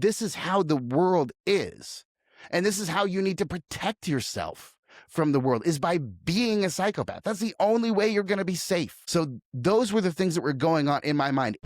this is how the world is. And this is how you need to protect yourself from the world, is by being a psychopath. That's the only way you're going to be safe. So those were the things that were going on in my mind.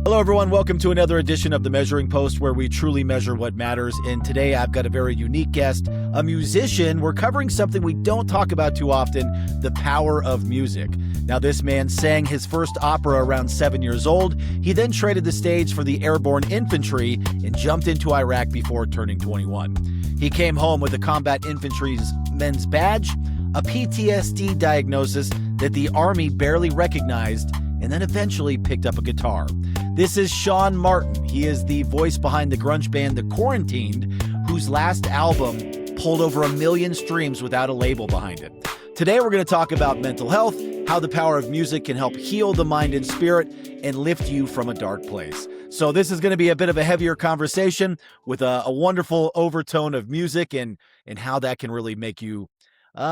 Hello, everyone. Welcome to another edition of The Measuring Post, where we truly measure what matters. And today I've got a very unique guest, a musician. We're covering something we don't talk about too often, the power of music. Now, this man sang his first opera around 7 years old. He then traded the stage for the airborne infantry and jumped into Iraq before turning 21. He came home with a Combat Infantryman Badge, a PTSD diagnosis that the Army barely recognized, and then eventually picked up a guitar. This is Sean Martin. He is the voice behind the grunge band The Quarantined, whose last album pulled over 1 million streams without a label behind it. Today we're going to talk about mental health, how the power of music can help heal the mind and spirit and lift you from a dark place. So this is going to be a bit of a heavier conversation with a wonderful overtone of music and how that can really make you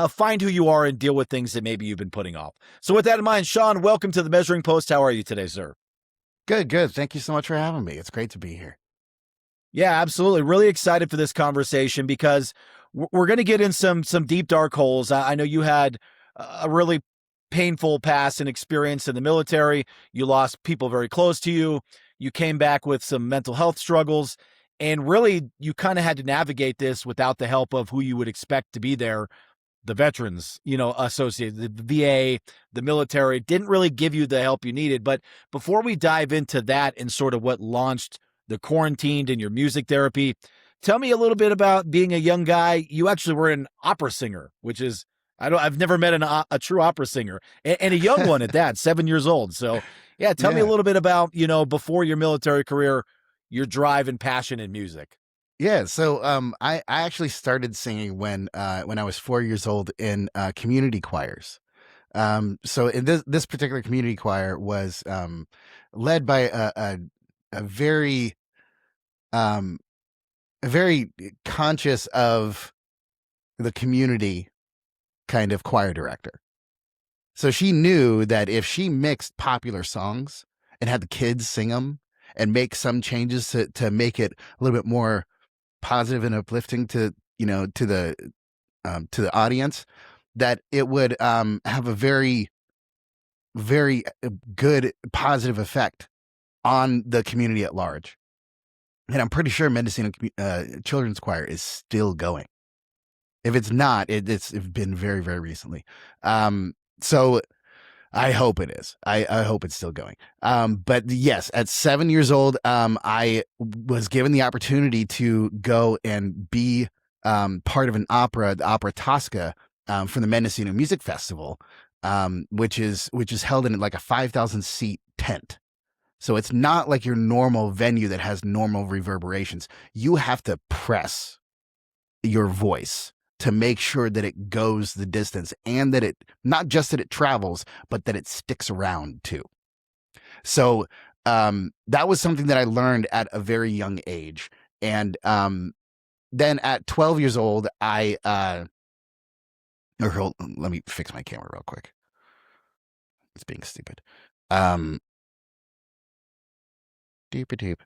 find who you are and deal with things that maybe you've been putting off. So with that in mind, Sean, welcome to The Measuring Post. How are you today, sir? Good. Thank you so much for having me. It's great to be here. Yeah, absolutely. Really excited for this conversation because we're going to get in some deep, dark holes. I know you had a really painful past and experience in the military. You lost people very close to you. You came back with some mental health struggles, and really you kind of had to navigate this without the help of who you would expect to be there. The veterans, associated, the VA, the military didn't really give you the help you needed. But before we dive into that and sort of what launched The Quarantined and your music therapy, tell me a little bit about being a young guy. You actually were an opera singer, which is, I've never met a true opera singer, and a young one at that, 7 years old. So yeah, tell me a little bit about, before your military career, your drive and passion in music. Yeah, so I actually started singing when I was 4 years old in community choirs. So in this particular community choir was led by a very conscious of the community kind of choir director. So she knew that if she mixed popular songs and had the kids sing them and make some changes to make it a little bit more positive and uplifting to the audience, that it would have a very, very good positive effect on the community at large. And I'm pretty sure Mendocino Children's Choir is still going. If it's not, it's been very, very recently. So I hope it is. I hope it's still going. But yes, at 7 years old, I was given the opportunity to go and be part of an opera, the Opera Tosca, from the Mendocino Music Festival, which is held in like a 5,000 seat tent. So it's not like your normal venue that has normal reverberations. You have to press your voice to make sure that it goes the distance, and that it, not just that it travels, but that it sticks around too. So that was something that I learned at a very young age. And then at 12 years old, let me fix my camera real quick. It's being stupid. Deep.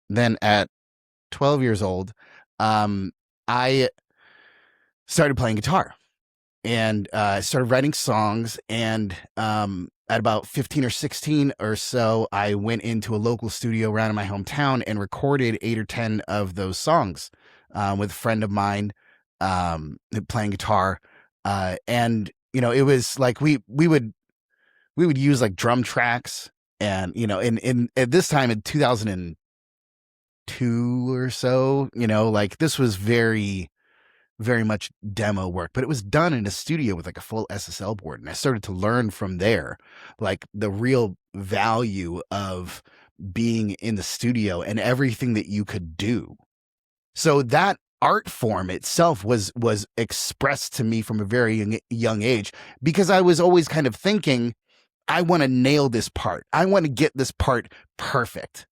Then at 12 years old, I started playing guitar and started writing songs. And at about 15 or 16 or so, I went into a local studio around in my hometown and recorded 8 or 10 of those songs with a friend of mine playing guitar. And, it was like we would use like drum tracks. And, in at this time in 2002 or so, like this was very, very much demo work, but it was done in a studio with like a full SSL board. And I started to learn from there, like the real value of being in the studio and everything that you could do. So that art form itself was expressed to me from a very young age, because I was always kind of thinking, I want to nail this part. I want to get this part perfect,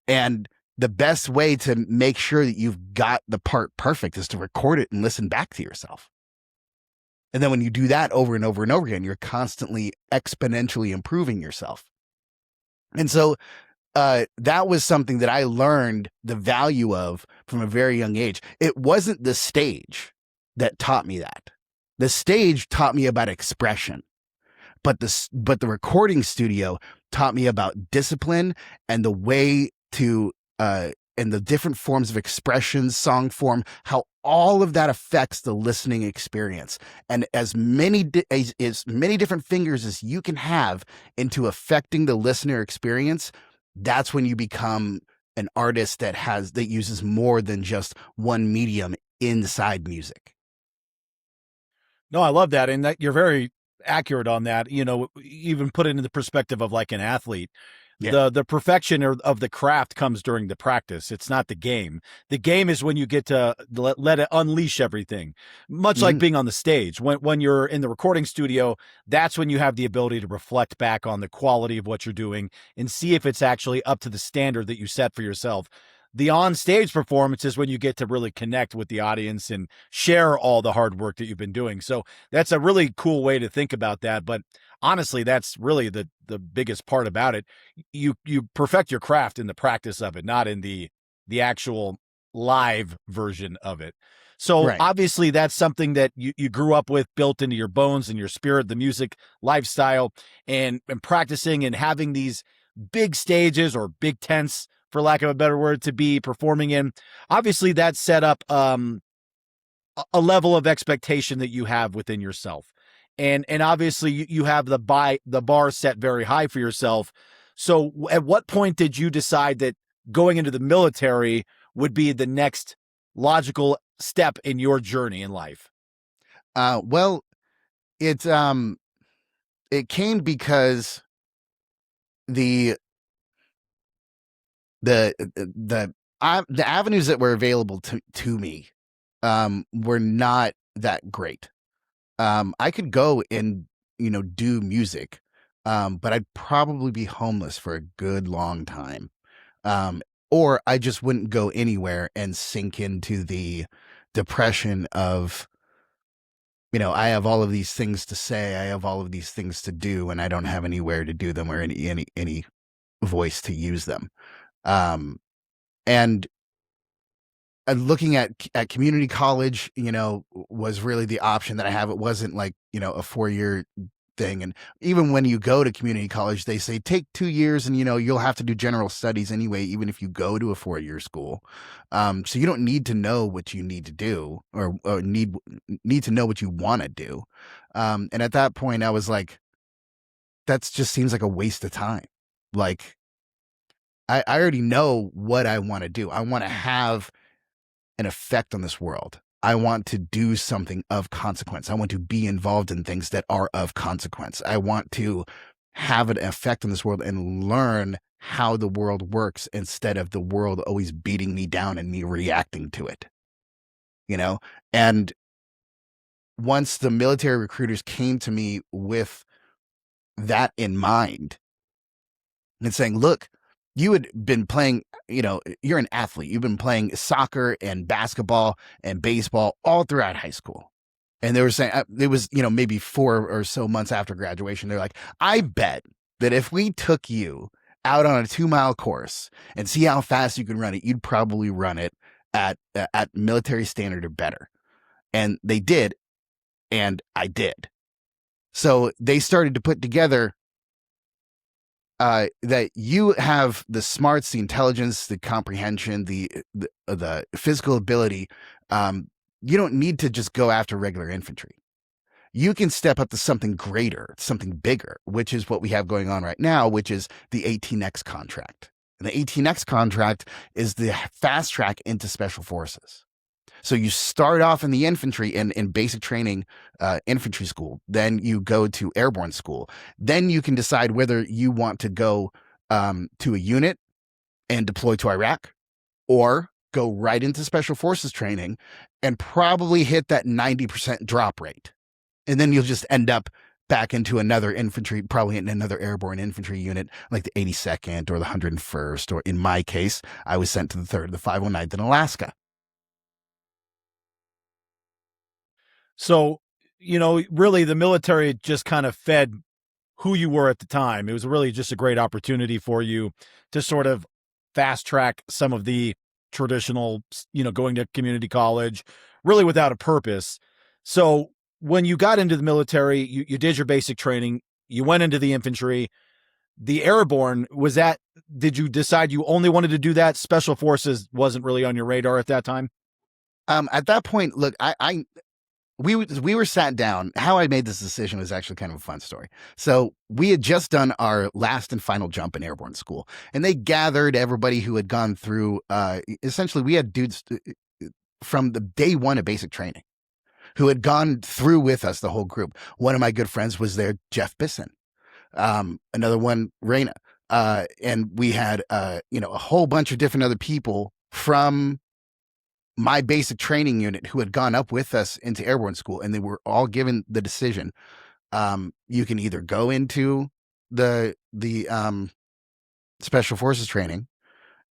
and the best way to make sure that you've got the part perfect is to record it and listen back to yourself. And then when you do that over and over and over again, you're constantly exponentially improving yourself. And so that was something that I learned the value of from a very young age. It wasn't the stage that taught me that. The stage taught me about expression, but the recording studio taught me about discipline and the way to and the different forms of expression, song form, how all of that affects the listening experience. And as many different fingers as you can have into affecting the listener experience, that's when you become an artist that uses more than just one medium inside music. No, I love that. And that you're very accurate on that. You know, even put it into the perspective of like an athlete. Yeah. The perfection of the craft comes during the practice. It's not the game. The game is when you get to let it unleash everything. Much like being on the stage. When you're in the recording studio, that's when you have the ability to reflect back on the quality of what you're doing and see if it's actually up to the standard that you set for yourself. The on-stage performance is when you get to really connect with the audience and share all the hard work that you've been doing. So that's a really cool way to think about that. But honestly, that's really the biggest part about it. You perfect your craft in the practice of it, not in the actual live version of it. So Right. obviously that's something that you grew up with, built into your bones and your spirit, the music lifestyle, and practicing and having these big stages or big tents, for lack of a better word, to be performing in. Obviously that set up a level of expectation that you have within yourself. And obviously you have the bar set very high for yourself. So at what point did you decide that going into the military would be the next logical step in your journey in life? Well, it came because the the the avenues that were available to me were not that great. I could go and do music, but I'd probably be homeless for a good long time. Or I just wouldn't go anywhere and sink into the depression of, I have all of these things to say, I have all of these things to do, and I don't have anywhere to do them or any voice to use them. And looking at community college, was really the option that I have. It wasn't like, a 4-year thing. And even when you go to community college, they say take 2 years and, you'll have to do general studies anyway, even if you go to a 4-year school. So you don't need to know what you need to do or need to know what you want to do. And at that point I was like, that just seems like a waste of time. Like I already know what I want to do. I want to have an effect on this world. I want to do something of consequence. I want to be involved in things that are of consequence. I want to have an effect on this world and learn how the world works instead of the world always beating me down and me reacting to it. And once the military recruiters came to me with that in mind and saying, look, you had been playing, you're an athlete. You've been playing soccer and basketball and baseball all throughout high school. And they were saying, it was, maybe 4 or so months after graduation. They're like, I bet that if we took you out on a 2-mile course and see how fast you can run it, you'd probably run it at military standard or better. And they did. And I did. So they started to put together that you have the smarts, the intelligence, the comprehension, the physical ability. You don't need to just go after regular infantry. You can step up to something greater, something bigger, which is what we have going on right now, which is the 18X contract. And the 18X contract is the fast track into special forces. So you start off in the infantry in basic training, infantry school. Then you go to airborne school. Then you can decide whether you want to go to a unit and deploy to Iraq, or go right into special forces training and probably hit that 90% drop rate. And then you'll just end up back into another infantry, probably in another airborne infantry unit, like the 82nd or the 101st, or in my case, I was sent to the 3rd, the 509th in Alaska. So, really the military just kind of fed who you were at the time. It was really just a great opportunity for you to sort of fast track some of the traditional, going to community college really without a purpose. So when you got into the military, you did your basic training, you went into the infantry, the airborne, did you decide you only wanted to do that? Special forces wasn't really on your radar at that time? At that point, look, we were sat down. How I made this decision was actually kind of a fun story. So we had just done our last and final jump in airborne school, and they gathered everybody who had gone through, essentially we had dudes from the day one of basic training who had gone through with us, the whole group. One of my good friends was there, Jeff Bisson. Another one, Raina. And we had, a whole bunch of different other people from my basic training unit who had gone up with us into airborne school, and they were all given the decision. You can either go into the special forces training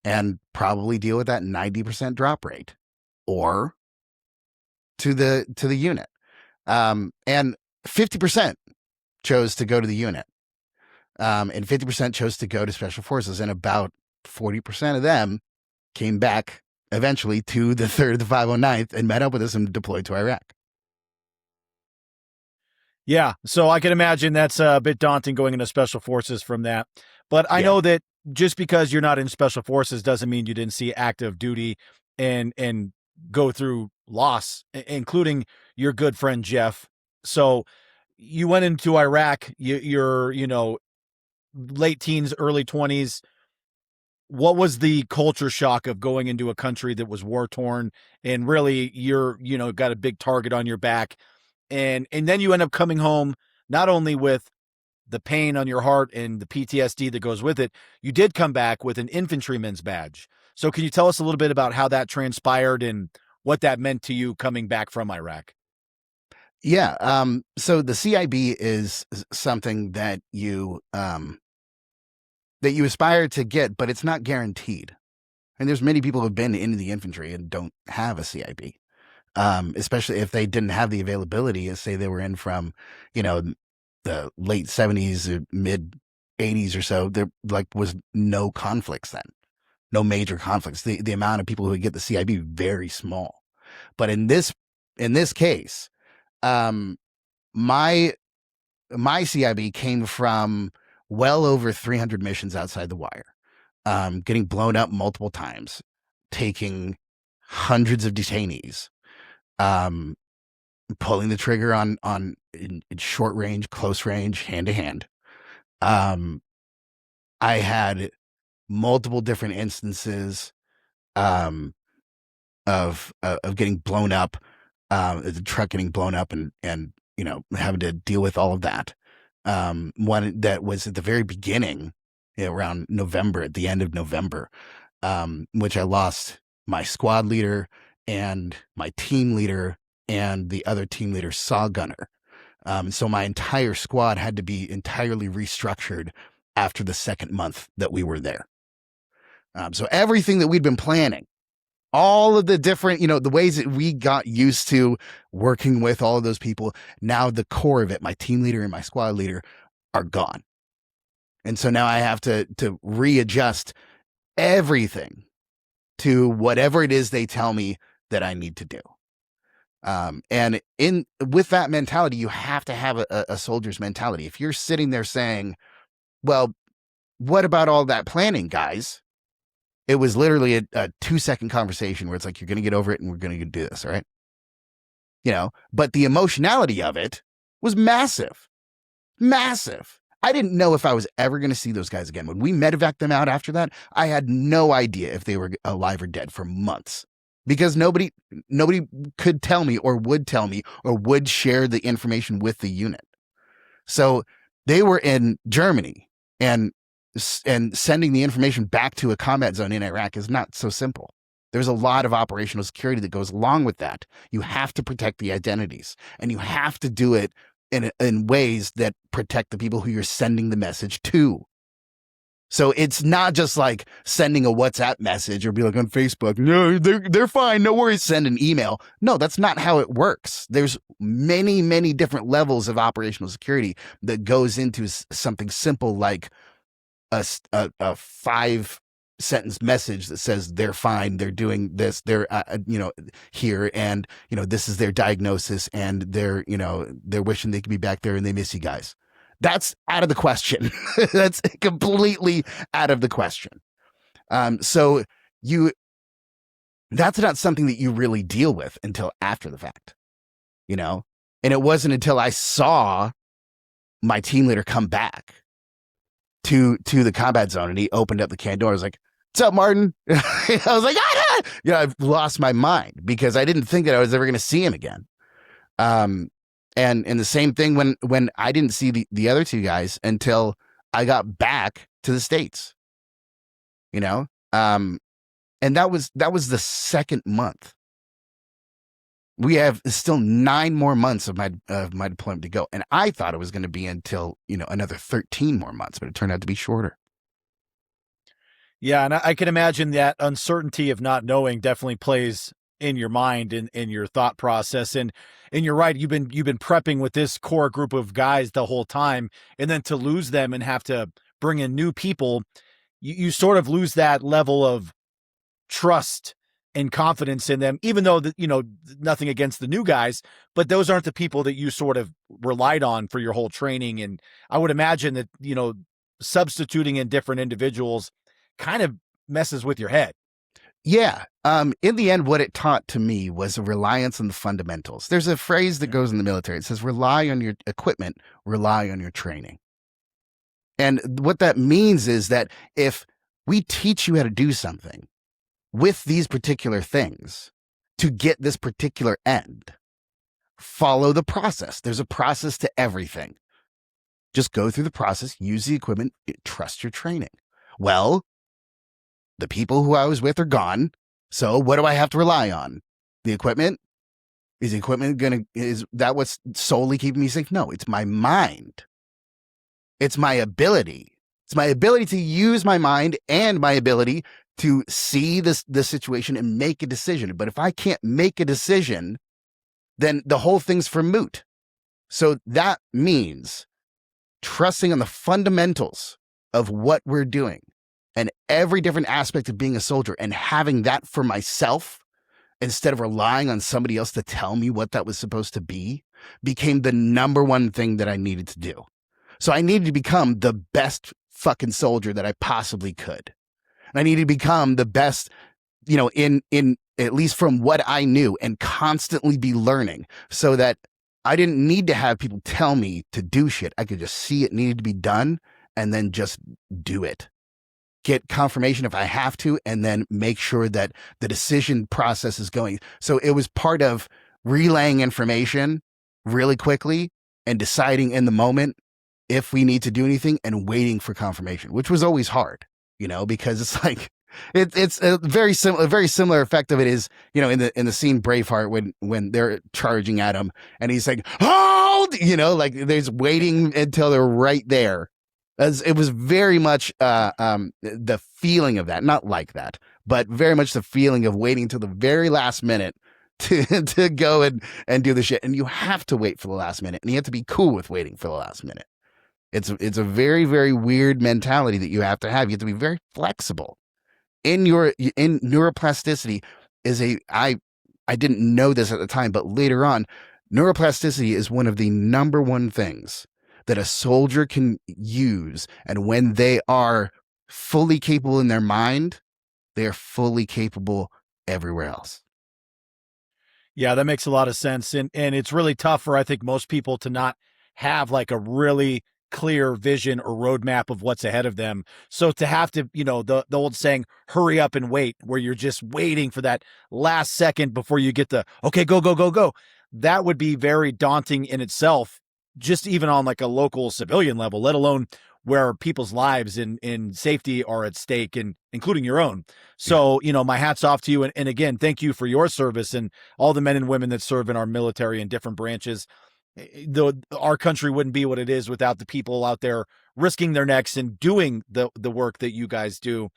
and probably deal with that 90% drop rate, or to the unit. And 50% chose to go to the unit. And 50% chose to go to special forces, and about 40% of them came back eventually to the 3rd, the 509th, and met up with us and deployed to Iraq. Yeah, so I can imagine that's a bit daunting going into special forces from that. But I know that just because you're not in special forces doesn't mean you didn't see active duty and go through loss, including your good friend Jeff. So you went into Iraq, you're late teens, early 20s. What was the culture shock of going into a country that was war torn, and really you're, got a big target on your back, and then you end up coming home not only with the pain on your heart and the PTSD that goes with it, you did come back with an infantryman's badge. So can you tell us a little bit about how that transpired and what that meant to you coming back from Iraq? Yeah. So the CIB is something that you aspire to get, but it's not guaranteed. And there's many people who have been into the infantry and don't have a CIB, especially if they didn't have the availability. Say they were in from, the late 70s or mid 80s or so. There was no conflicts then, no major conflicts. The amount of people who would get the CIB very small. But in this case, my CIB came from well over 300 missions outside the wire, getting blown up multiple times, taking hundreds of detainees, pulling the trigger on in short range, close range, hand to hand. I had multiple different instances of getting blown up, the truck getting blown up, and having to deal with all of that. One that was at the very beginning, around November, at the end of November, which I lost my squad leader and my team leader and the other team leader saw gunner. So my entire squad had to be entirely restructured after the second month that we were there. So everything that we'd been planning, all of the different, the ways that we got used to working with all of those people, now the core of it, my team leader and my squad leader, are gone. And so now I have to readjust everything to whatever it is they tell me that I need to do. And with that mentality, you have to have a soldier's mentality. If you're sitting there saying, well, what about all that planning, guys? It was literally a 2-second conversation where it's like, you're going to get over it and we're going to do this. All right. But the emotionality of it was massive. I didn't know if I was ever going to see those guys again. When we medevaced them out after that, I had no idea if they were alive or dead for months, because nobody could tell me or would share the information with the unit. So they were in Germany, and sending the information back to a combat zone in Iraq is not so simple. There's a lot of operational security that goes along with that. You have to protect the identities, and you have to do it in ways that protect the people who you're sending the message to. So it's not just like sending a WhatsApp message or be like on Facebook, no, they're fine, no worries, send an email. No, that's not how it works. There's many, many different levels of operational security that goes into something simple like a 5-sentence message that says they're fine, they're doing this, they're here, and this is their diagnosis, and they're wishing they could be back there, and they miss you guys. That's out of the question. That's completely out of the question. So that's not something that you really deal with until after the fact, and it wasn't until I saw my team leader come back to the combat zone and he opened up the can door. I was like, "What's up, Martin?" I was like, "Ah!" I've lost my mind because I didn't think that I was ever going to see him again. And the same thing when I didn't see the other two guys until I got back to the States, and that was the second month. We have still 9 more months of my deployment to go, and I thought it was going to be until another 13 more months, but it turned out to be shorter. Yeah, and I can imagine that uncertainty of not knowing definitely plays in your mind and in your thought process. And you're right, you've been prepping with this core group of guys the whole time, and then to lose them and have to bring in new people, you sort of lose that level of trust and confidence in them, even though nothing against the new guys, but those aren't the people that you sort of relied on for your whole training. And I would imagine that substituting in different individuals kind of messes with your head. Yeah. In the end, what it taught to me was a reliance on the fundamentals. There's a phrase that goes in the military. It says, rely on your equipment, rely on your training. And what that means is that if we teach you how to do something with these particular things to get this particular end, follow the process. There's a process to everything. Just go through the process, use the equipment, trust your training. Well, the people who I was with are gone. So what do I have to rely on? The equipment? Is the equipment is that what's solely keeping me safe? No, it's my mind. It's my ability. It's my ability to use my mind and my ability to see this situation and make a decision. But if I can't make a decision, then the whole thing's for moot. So that means trusting on the fundamentals of what we're doing and every different aspect of being a soldier, and having that for myself instead of relying on somebody else to tell me what that was supposed to be, became the number one thing that I needed to do. So I needed to become the best fucking soldier that I possibly could. And I needed to become the best, in at least from what I knew, and constantly be learning, so that I didn't need to have people tell me to do shit. I could just see it needed to be done and then just do it. Get confirmation if I have to, and then make sure that the decision process is going. So it was part of relaying information really quickly and deciding in the moment if we need to do anything and waiting for confirmation, which was always hard, because it's like, it's a very similar effect of it is, in the scene Braveheart when they're charging at him and he's like, hold, like there's waiting until they're right there. As it was very much the feeling of that, not like that, but very much the feeling of waiting until the very last minute to go and do the shit. And you have to wait for the last minute, and you have to be cool with waiting for the last minute. It's a very, very weird mentality that you have to have. You have to be very flexible. In neuroplasticity is I didn't know this at the time, but later on, neuroplasticity is one of the number one things that a soldier can use. And when they are fully capable in their mind, they are fully capable everywhere else. Yeah, that makes a lot of sense. And it's really tough for, I think, most people to not have like a really clear vision or roadmap of what's ahead of them. So to have to, the old saying, hurry up and wait, where you're just waiting for that last second before you get okay, go, go, go, go. That would be very daunting in itself, just even on like a local civilian level, let alone where people's lives and safety are at stake, and including your own. So, my hat's off to you. And again, thank you for your service and all the men and women that serve in our military in different branches. Though our country wouldn't be what it is without the people out there risking their necks and doing the work that you guys do.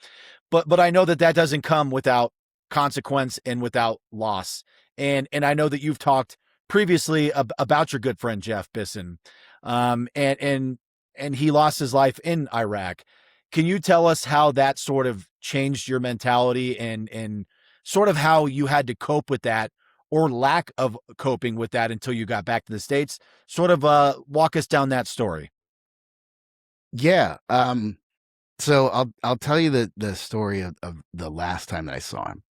But I know that that doesn't come without consequence and without loss. And I know that you've talked previously about your good friend Jeff Bisson, and he lost his life in Iraq. Can you tell us how that sort of changed your mentality and sort of how you had to cope with that or lack of coping with that until you got back to the States? Sort of walk us down that story. Yeah. So I'll tell you the story of the last time that I saw him.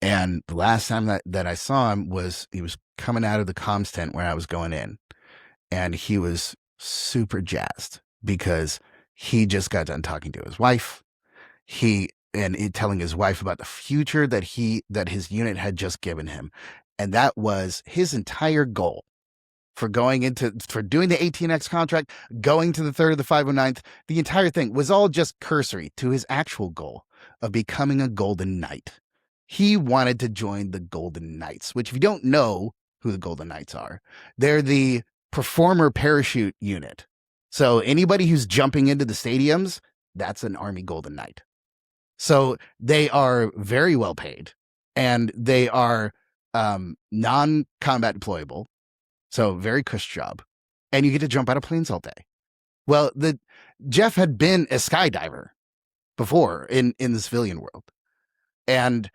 And the last time that I saw him was he was coming out of the comms tent where I was going in. And he was super jazzed because he just got done talking to his wife. Telling his wife about the future that his unit had just given him. And that was his entire goal for doing the 18X contract, going to the 3rd of the 509th. The entire thing was all just cursory to his actual goal of becoming a Golden Knight. He wanted to join the Golden Knights, which if you don't know who the Golden Knights are, they're the performer parachute unit. So anybody who's jumping into the stadiums, that's an Army Golden Knight. So they are very well paid, and they are non-combat deployable. So very cush job, and you get to jump out of planes all day. Well, Jeff had been a skydiver before in the civilian world, and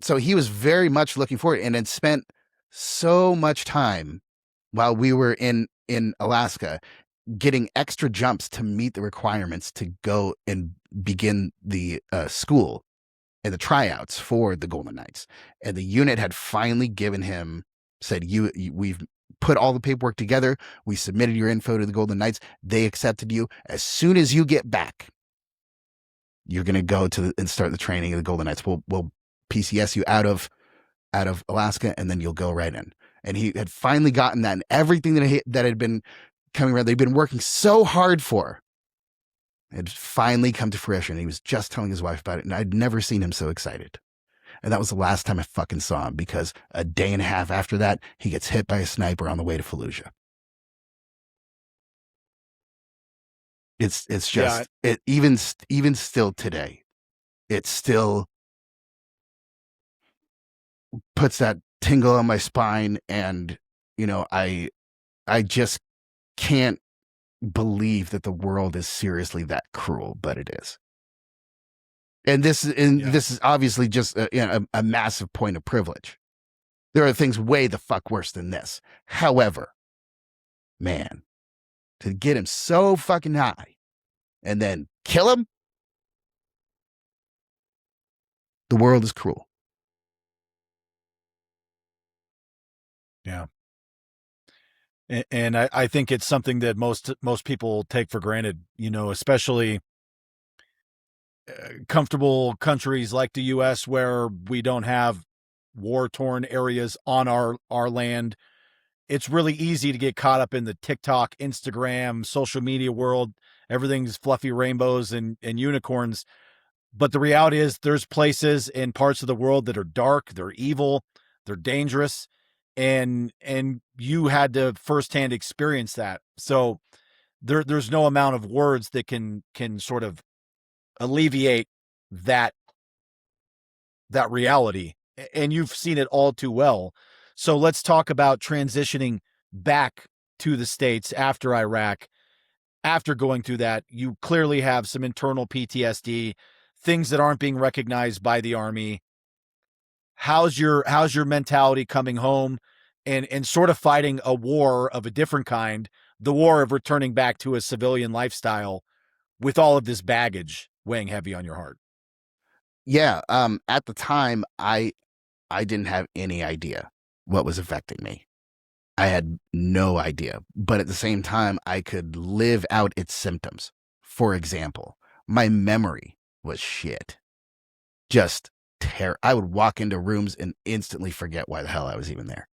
so he was very much looking forward, and had spent so much time while we were in Alaska getting extra jumps to meet the requirements to go and begin the school and the tryouts for the Golden Knights. And the unit had finally said, we've put all the paperwork together. We submitted your info to the Golden Knights. They accepted you. As soon as you get back, you're going to go and start the training of the Golden Knights. We'll PCS you out of Alaska, and then you'll go right in. And he had finally gotten that, and everything that had been coming around, they'd been working so hard for, had finally come to fruition. He was just telling his wife about it, and I'd never seen him so excited. And that was the last time I fucking saw him, because a day and a half after that, he gets hit by a sniper on the way to Fallujah. It's just, even still today, it still puts that tingle on my spine. And, I just can't believe that the world is seriously that cruel, but it is. And this is obviously just a massive point of privilege. There are things way the fuck worse than this. However, man, to get him so fucking high and then kill him, the world is cruel. Yeah. And I think it's something that most people take for granted, especially comfortable countries like the U.S. where we don't have war-torn areas on our land. It's really easy to get caught up in the TikTok, Instagram, social media world. Everything's fluffy rainbows and unicorns. But the reality is there's places and parts of the world that are dark, they're evil, they're dangerous. And you had to firsthand experience that. So there's no amount of words that can sort of alleviate that reality. And you've seen it all too well. So let's talk about transitioning back to the States after Iraq. After going through that, you clearly have some internal PTSD, things that aren't being recognized by the Army. How's your mentality coming home and sort of fighting a war of a different kind, the war of returning back to a civilian lifestyle with all of this baggage weighing heavy on your heart? Yeah. At the time, I didn't have any idea what was affecting me. I had no idea. But at the same time, I could live out its symptoms. For example, my memory was shit. Just terror. I would walk into rooms and instantly forget why the hell I was even there.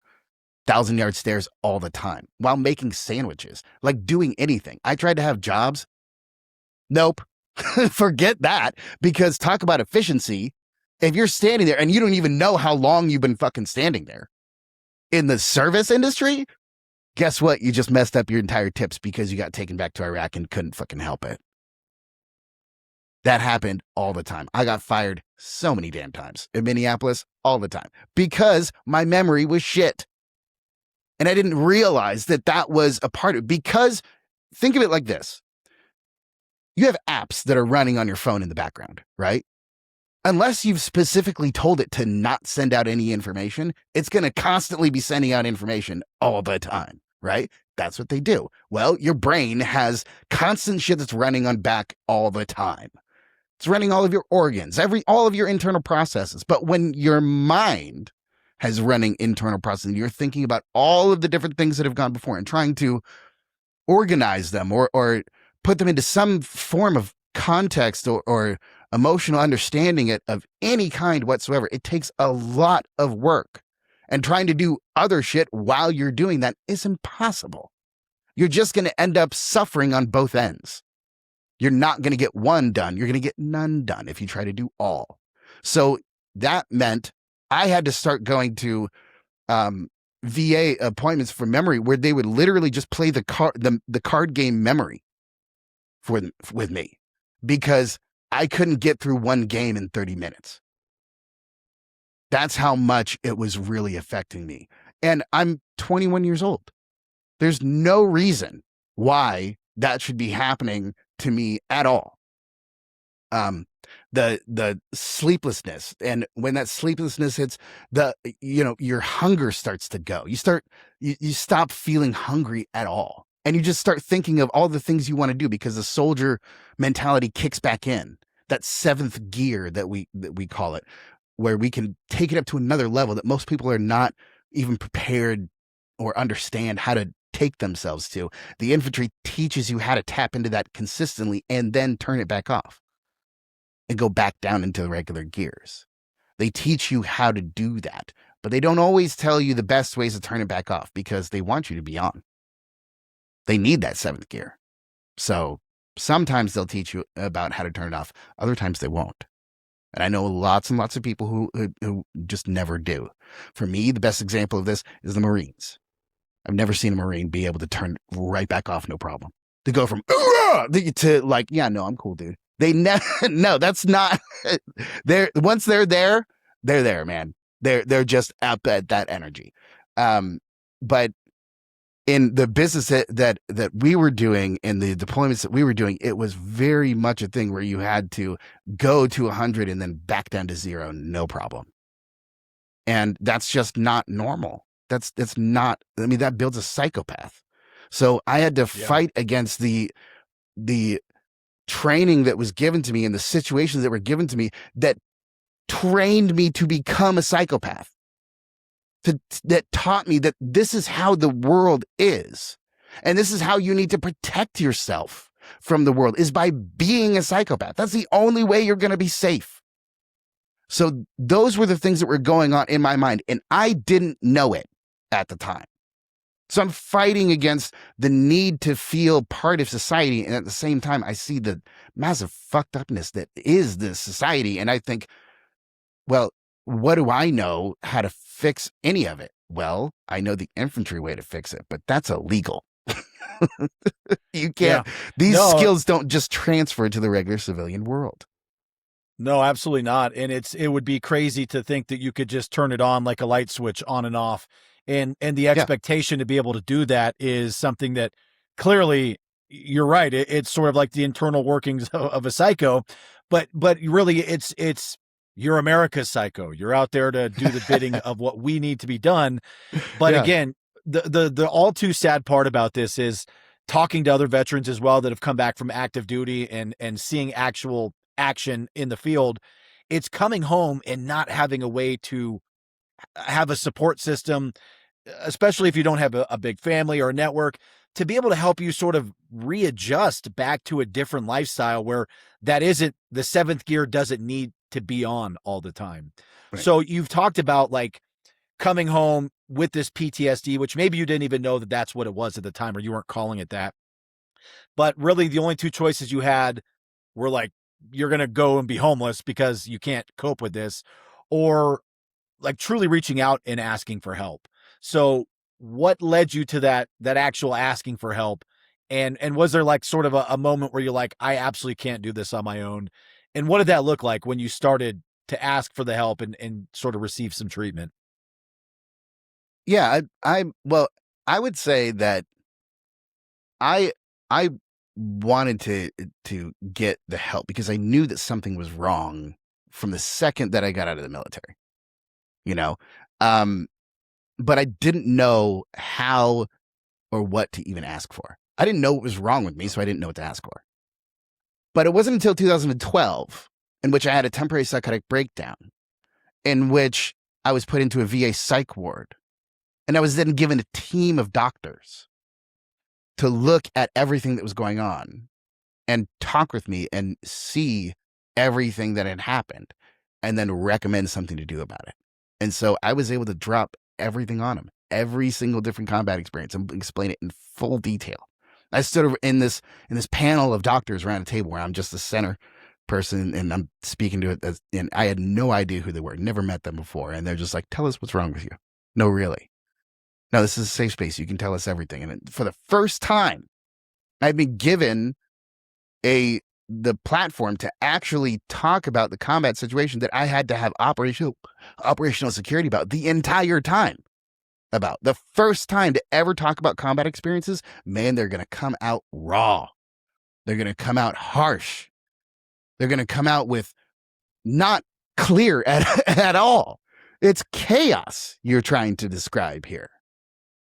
1,000-yard stares all the time while making sandwiches, like doing anything. I tried to have jobs. Nope. Forget that, because talk about efficiency. If you're standing there and you don't even know how long you've been fucking standing there in the service industry, Guess what? You just messed up your entire tips because you got taken back to Iraq and couldn't fucking help it. That happened all the time. I got fired so many damn times in Minneapolis all the time because my memory was shit. And I didn't realize that that was a part of it. Because think of it like this. You have apps that are running on your phone in the background, right? Unless you've specifically told it to not send out any information, it's going to constantly be sending out information all the time, right? That's what they do. Well, your brain has constant shit that's running on back all the time. It's running all of your organs, all of your internal processes. But when your mind has running internal processes, you're thinking about all of the different things that have gone before and trying to organize them or put them into some form of context or emotional understanding of any kind whatsoever. It takes a lot of work, and trying to do other shit while you're doing that is impossible. You're just going to end up suffering on both ends. You're not going to get one done. You're going to get none done if you try to do all. So that meant I had to start going to VA appointments for memory where they would literally just play the card game memory with me because I couldn't get through one game in 30 minutes. That's how much it was really affecting me. And I'm 21 years old. There's no reason why that should be happening to me at all. The sleeplessness, and when that sleeplessness hits, your hunger starts to go. You stop feeling hungry at all. And you just start thinking of all the things you want to do because the soldier mentality kicks back in. That seventh gear that we call it, where we can take it up to another level that most people are not even prepared or understand how to take themselves to. The infantry teaches you how to tap into that consistently and then turn it back off and go back down into the regular gears. They teach you how to do that, but they don't always tell you the best ways to turn it back off because they want you to be on. They need that seventh gear. So sometimes they'll teach you about how to turn it off. Other times they won't. And I know lots and lots of people who just never do. For me, the best example of this is the Marines. I've never seen a Marine be able to turn right back off, no problem. To go from to like, yeah, no, I'm cool, dude. They never, no, that's not. Once they're there, man. They're just up at that energy. But in the business that we were doing, in the deployments that we were doing, it was very much a thing where you had to go to 100 and then back down to 0, no problem. And that's just not normal. That's not, I mean, that builds a psychopath. So I had to fight against the training that was given to me and the situations that were given to me that trained me to become a psychopath. That taught me that this is how the world is. And this is how you need to protect yourself from the world, is by being a psychopath. That's the only way you're going to be safe. So those were the things that were going on in my mind, and I didn't know it at the time. So I'm fighting against the need to feel part of society. And at the same time, I see the massive fucked upness that is this society. And I think, well, what do I know how to fix any of it? Well, I know the infantry way to fix it, but that's illegal. You can't, these skills don't just transfer to the regular civilian world. No, absolutely not. And it would be crazy to think that you could just turn it on like a light switch, on and off. And the expectation to be able to do that is something that clearly, you're right. It's sort of like the internal workings of a psycho, but really it's you're America's psycho. You're out there to do the bidding of what we need to be done. But again, the all too sad part about this is talking to other veterans as well that have come back from active duty and seeing actual action in the field. It's coming home and not having a way to have a support system, especially if you don't have a big family or a network, to be able to help you sort of readjust back to a different lifestyle where that isn't, the seventh gear doesn't need to be on all the time. Right. So you've talked about like coming home with this PTSD, which maybe you didn't even know that that's what it was at the time, or you weren't calling it that. But really the only two choices you had were like, you're going to go and be homeless because you can't cope with this, or like truly reaching out and asking for help. So what led you to that actual asking for help? And was there like sort of a moment where you're like, I absolutely can't do this on my own? And what did that look like when you started to ask for the help and sort of receive some treatment? Yeah, well, I would say that I wanted to get the help because I knew that something was wrong from the second that I got out of the military, you know? But I didn't know how or what to even ask for. I didn't know what was wrong with me, so I didn't know what to ask for. But it wasn't until 2012 in which I had a temporary psychotic breakdown, in which I was put into a VA psych ward. And I was then given a team of doctors to look at everything that was going on and talk with me and see everything that had happened and then recommend something to do about it. And so I was able to drop everything on them, every single different combat experience, and explain it in full detail. I stood in this panel of doctors around a table where I'm just the center person and I'm speaking to it, and I had no idea who they were, never met them before. And they're just like, tell us what's wrong with you. No, really. No, this is a safe space. You can tell us everything. And for the first time, I've been given the platform to actually talk about the combat situation that I had to have operational security about the entire time. About the first time to ever talk about combat experiences, man, they're going to come out raw. They're going to come out harsh. They're going to come out with not clear at all. It's chaos you're trying to describe here.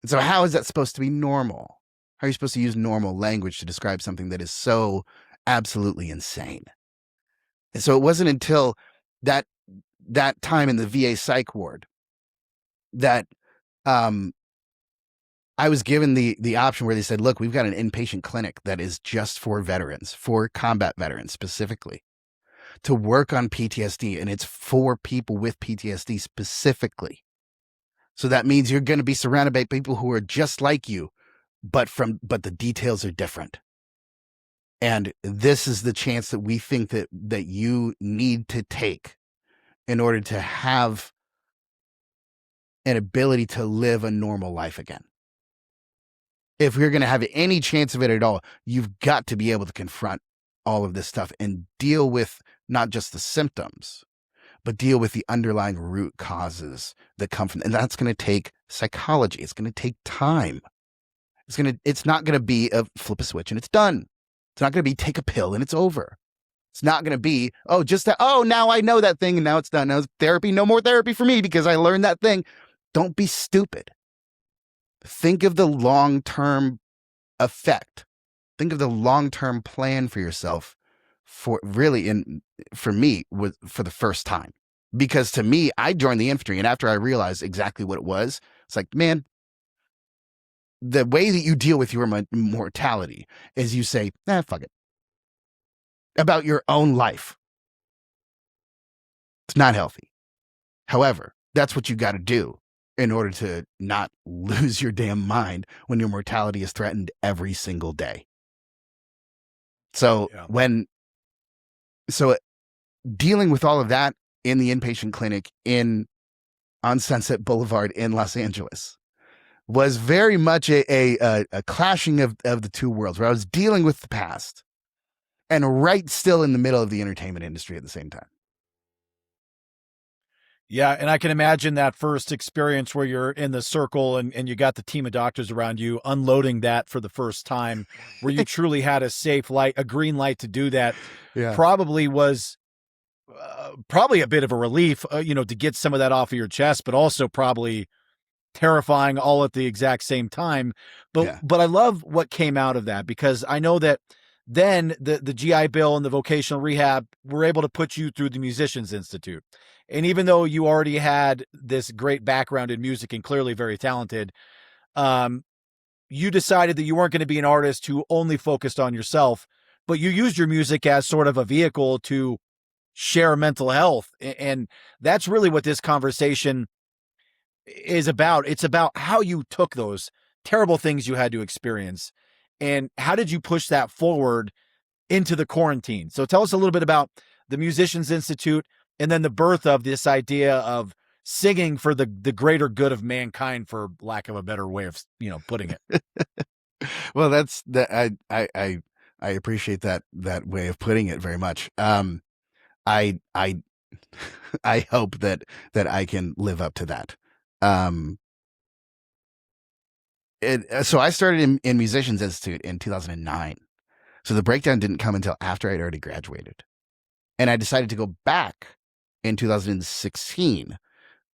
And so how is that supposed to be normal? How are you supposed to use normal language to describe something that is so absolutely insane? And so it wasn't until that time in the VA psych ward that I was given the option where they said, look, we've got an inpatient clinic that is just for veterans, for combat veterans specifically, to work on PTSD. And it's for people with PTSD specifically. So that means you're going to be surrounded by people who are just like you, but the details are different. And this is the chance that we think that you need to take in order to have an ability to live a normal life again. If we're going to have any chance of it at all, you've got to be able to confront all of this stuff and deal with not just the symptoms, but deal with the underlying root causes that come from, and that's going to take psychology. It's going to take time. It's not going to be a flip a switch and it's done. It's not going to be take a pill and it's over. It's not going to be, now I know that thing and now it's done. Now therapy, no more therapy for me because I learned that thing. Don't be stupid. Think of the long-term effect. Think of the long-term plan for yourself for me for the first time. Because to me, I joined the infantry, and after I realized exactly what it was, it's like, man, the way that you deal with your mortality is you say, fuck it. About your own life. It's not healthy. However, that's what you got to do in order to not lose your damn mind when your mortality is threatened every single day. So dealing with all of that in the inpatient clinic on Sunset Boulevard in Los Angeles was very much a clashing of the two worlds, where I was dealing with the past and right still in the middle of the entertainment industry at the same time. Yeah, and I can imagine that first experience where you're in the circle and you got the team of doctors around you, unloading that for the first time, where you truly had a safe light, a green light to do that. Yeah. Probably was probably a bit of a relief, to get some of that off of your chest, but also probably terrifying all at the exact same time. But I love what came out of that, because I know that then the GI Bill and the vocational rehab were able to put you through the Musicians Institute. And even though you already had this great background in music and clearly very talented, you decided that you weren't going to be an artist who only focused on yourself, but you used your music as sort of a vehicle to share mental health. And that's really what this conversation is about. It's about how you took those terrible things you had to experience and how did you push that forward into the quarantine. So tell us a little bit about the Musicians Institute and then the birth of this idea of singing for the greater good of mankind, for lack of a better way of, putting it. Well, that's that. I appreciate that way of putting it very much. I I hope that I can live up to that. So I started in Musicians Institute in 2009. So the breakdown didn't come until after I'd already graduated. And I decided to go back in 2016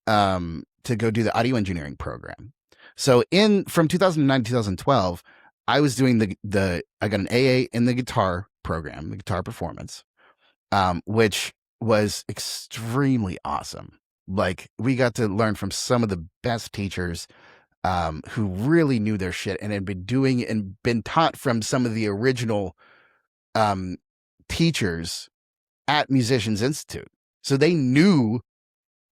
to go do the audio engineering program. So from 2009 to 2012, I was doing I got an AA in the guitar program, the guitar performance, which was extremely awesome. Like, we got to learn from some of the best teachers who really knew their shit and had been doing and been taught from some of the original teachers at Musicians Institute. So they knew,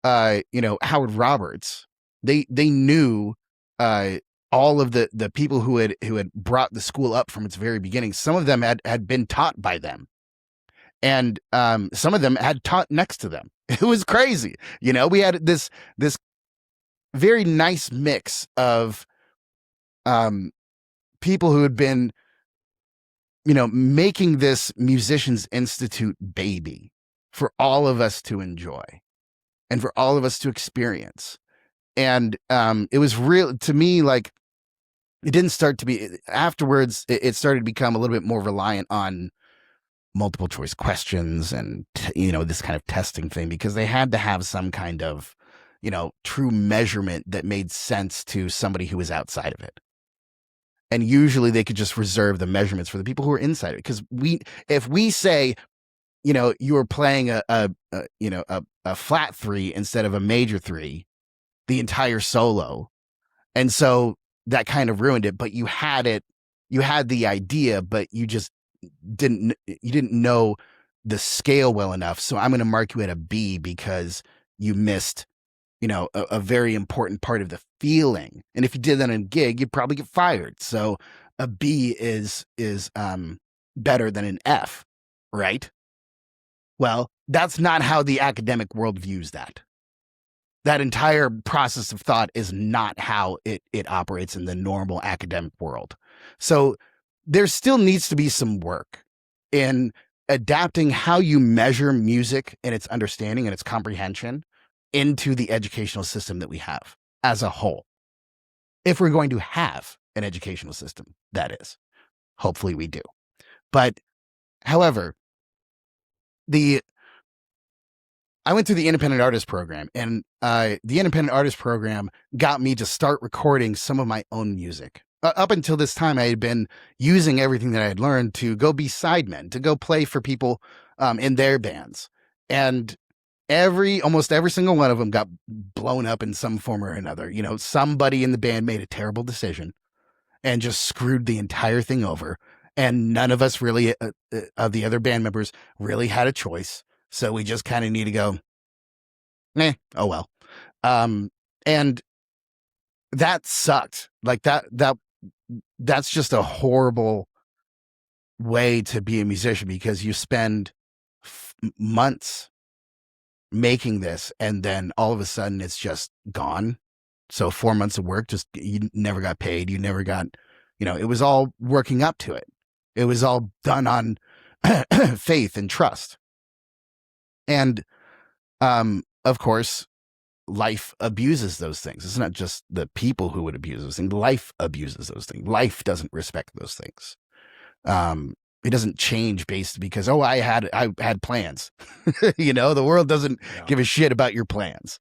Howard Roberts. They knew all of the people who had brought the school up from its very beginning. Some of them had been taught by them, and some of them had taught next to them. It was crazy. We had this very nice mix of people who had been, making this Musicians Institute baby for all of us to enjoy and for all of us to experience. And it was real to me. Like, it didn't start to be afterwards. It started to become a little bit more reliant on multiple choice questions and, this kind of testing thing, because they had to have some kind of, true measurement that made sense to somebody who was outside of it. And usually they could just reserve the measurements for the people who are inside it. Because if we say, you were playing a flat 3 instead of a major 3, the entire solo. And so that kind of ruined it, but you had the idea, but you just didn't know the scale well enough. So I'm going to mark you at a B because you missed, a very important part of the feeling. And if you did that in a gig, you'd probably get fired. So a B is better than an F, right? Well, that's not how the academic world views that. That entire process of thought is not how it operates in the normal academic world. So there still needs to be some work in adapting how you measure music and its understanding and its comprehension into the educational system that we have as a whole. If we're going to have an educational system, that is. Hopefully we do. But, however, I went through the independent artist program, and the independent artist program got me to start recording some of my own music. Up until this time, I had been using everything that I had learned to go be sidemen, to go play for people in their bands. And almost every single one of them got blown up in some form or another. Somebody in the band made a terrible decision and just screwed the entire thing over. And none of us really, of the other band members, really had a choice. So we just kind of need to go, oh well. And that sucked. Like that's just a horrible way to be a musician, because you spend months making this and then all of a sudden it's just gone. So 4 months of work, just, you never got paid. You never got, it was all working up to it. It was all done on faith and trust. And, of course, life abuses those things. It's not just the people who would abuse those things. Life abuses those things. Life doesn't respect those things. It doesn't change because, I had plans. The world doesn't give a shit about your plans.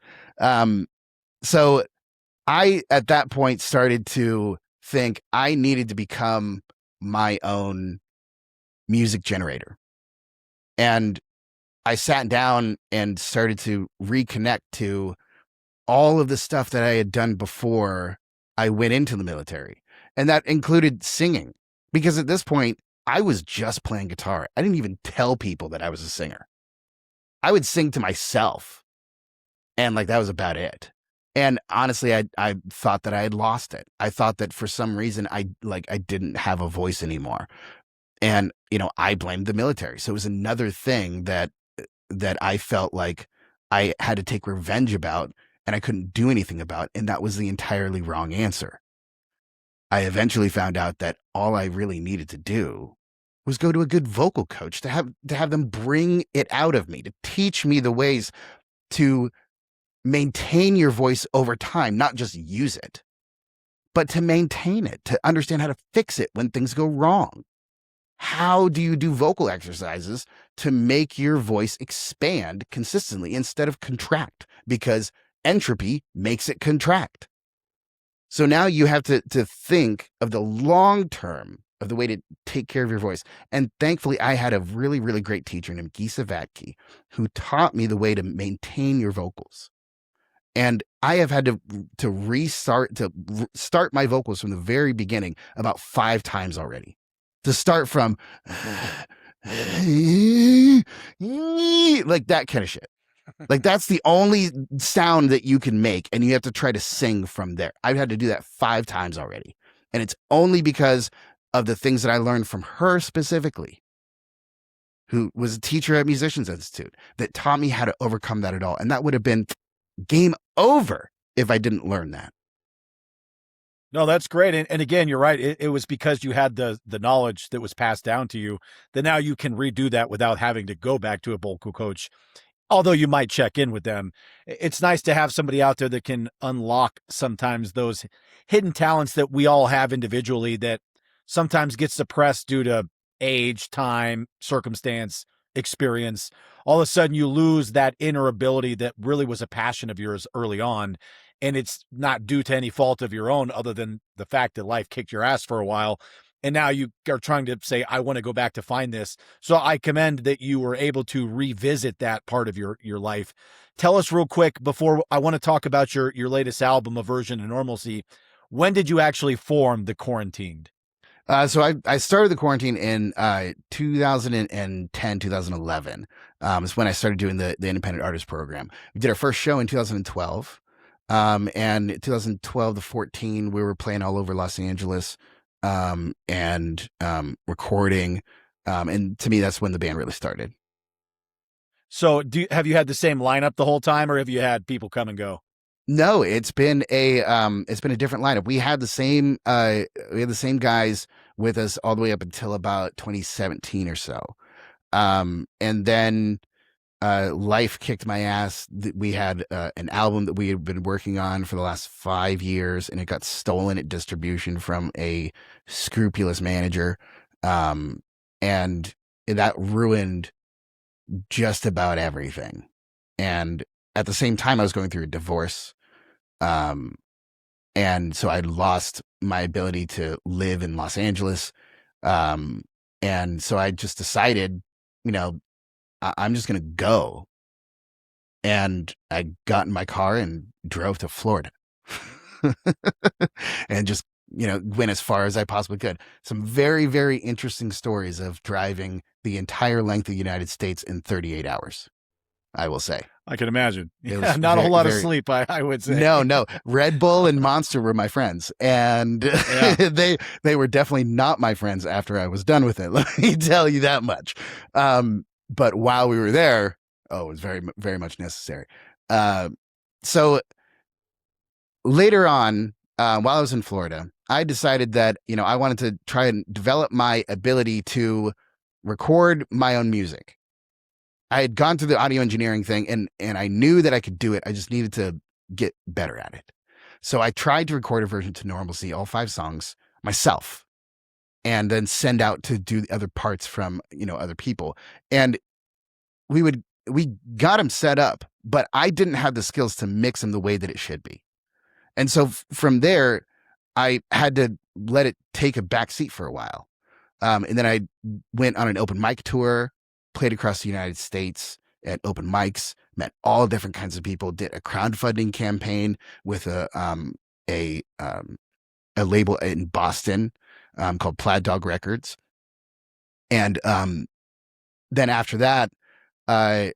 So I, at that point, started to think I needed to become my own music generator. And I sat down and started to reconnect to all of the stuff that I had done before I went into the military. And that included singing, because at this point I was just playing guitar. I didn't even tell people that I was a singer. I would sing to myself, and that was about it. And honestly, I thought that I had lost it. I thought that for some reason I didn't have a voice anymore. And, I blamed the military. So it was another thing that I felt like I had to take revenge about. and I couldn't do anything about, and that was the entirely wrong answer. I eventually found out that all I really needed to do was go to a good vocal coach to have them bring it out of me, to teach me the ways to maintain your voice over time, not just use it, but to maintain it, to understand how to fix it when things go wrong. How do you do vocal exercises to make your voice expand consistently instead of contract? Because entropy makes it contract. So now you have to think of the long term of the way to take care of your voice. And thankfully, I had a really, really great teacher named Gisa Vatke who taught me the way to maintain your vocals. And I have had to start my vocals from the very beginning about 5 times already. To start from like that kind of shit. Like that's the only sound that you can make, and you have to try to sing from there. I've had to do that 5 times already. And it's only because of the things that I learned from her specifically, who was a teacher at Musicians Institute, that taught me how to overcome that at all. And that would have been game over if I didn't learn that. No, that's great. And again, you're right. It was because you had the knowledge that was passed down to you that now you can redo that without having to go back to a vocal coach. Although you might check in with them, it's nice to have somebody out there that can unlock sometimes those hidden talents that we all have individually that sometimes get suppressed due to age, time, circumstance, experience. All of a sudden you lose that inner ability that really was a passion of yours early on. And it's not due to any fault of your own other than the fact that life kicked your ass for a while. And now you are trying to say, I want to go back to find this. So I commend that you were able to revisit that part of your life. Tell us real quick before I want to talk about your latest album, A Version of Normalcy. When did you actually form The Quarantined? So I started The Quarantine in 2010, 2011. Is when I started doing the independent artist program. We did our first show in 2012. And 2012 to 14, we were playing all over Los Angeles, and recording. And to me, that's when the band really started. So have you had the same lineup the whole time, or have you had people come and go? No, it's been a different lineup. We had the same guys with us all the way up until about 2017 or so. And then life kicked my ass. We had an album that we had been working on for the last 5 years, and it got stolen at distribution from a scrupulous manager. And that ruined just about everything. And at the same time, I was going through a divorce. And so I lost my ability to live in Los Angeles. And so I just decided, I'm just going to go. And I got in my car and drove to Florida and just, went as far as I possibly could. Some very, very interesting stories of driving the entire length of the United States in 38 hours, I will say. I can imagine. Yeah, not a whole lot of sleep, I would say. No. Red Bull and Monster were my friends. And yeah. they were definitely not my friends after I was done with it. Let me tell you that much. But while we were there, it was very, very much necessary. So later on, while I was in Florida, I decided that, I wanted to try and develop my ability to record my own music. I had gone through the audio engineering thing and I knew that I could do it. I just needed to get better at it. So I tried to record A Version to Normalcy, all 5 songs myself, and then send out to do the other parts from, other people. And we got them set up, but I didn't have the skills to mix them the way that it should be. And so from there, I had to let it take a back seat for a while. And then I went on an open mic tour, played across the United States at open mics, met all different kinds of people, did a crowdfunding campaign with a label in Boston called Plaid Dog Records. And then after that, I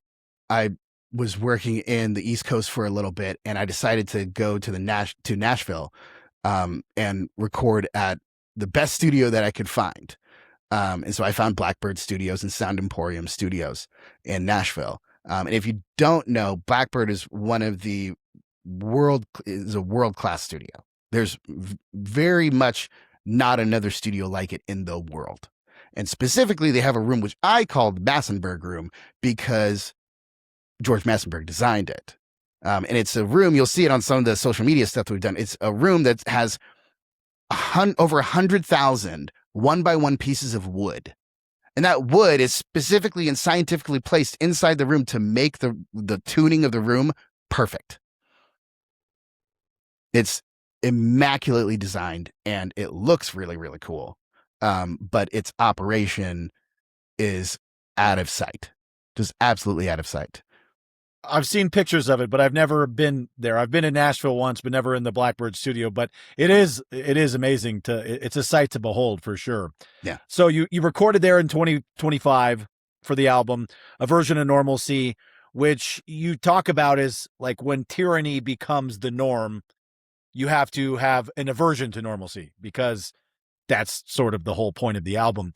was working in the East Coast for a little bit, and I decided to go to Nashville and record at the best studio that I could find. And so I found Blackbird Studios and Sound Emporium Studios in Nashville. And if you don't know, Blackbird is one of the a world-class studio. There's very much not another studio like it in the world. And specifically, they have a room which I called Massenburg Room because George Massenburg designed it. And it's a room, you'll see it on some of the social media stuff that we've done. It's a room that has over 100,000 one-by-one pieces of wood. And that wood is specifically and scientifically placed inside the room to make the tuning of the room perfect. It's immaculately designed and it looks really, really cool. But its operation is out of sight, just absolutely out of sight. I've seen pictures of it, but I've never been there. I've been in Nashville once, but never in the Blackbird studio. But it is amazing it's a sight to behold for sure. Yeah. So you recorded there in 2025 for the album, a version of Normalcy, which you talk about as like when tyranny becomes the norm, you have to have an aversion to normalcy because that's sort of the whole point of the album.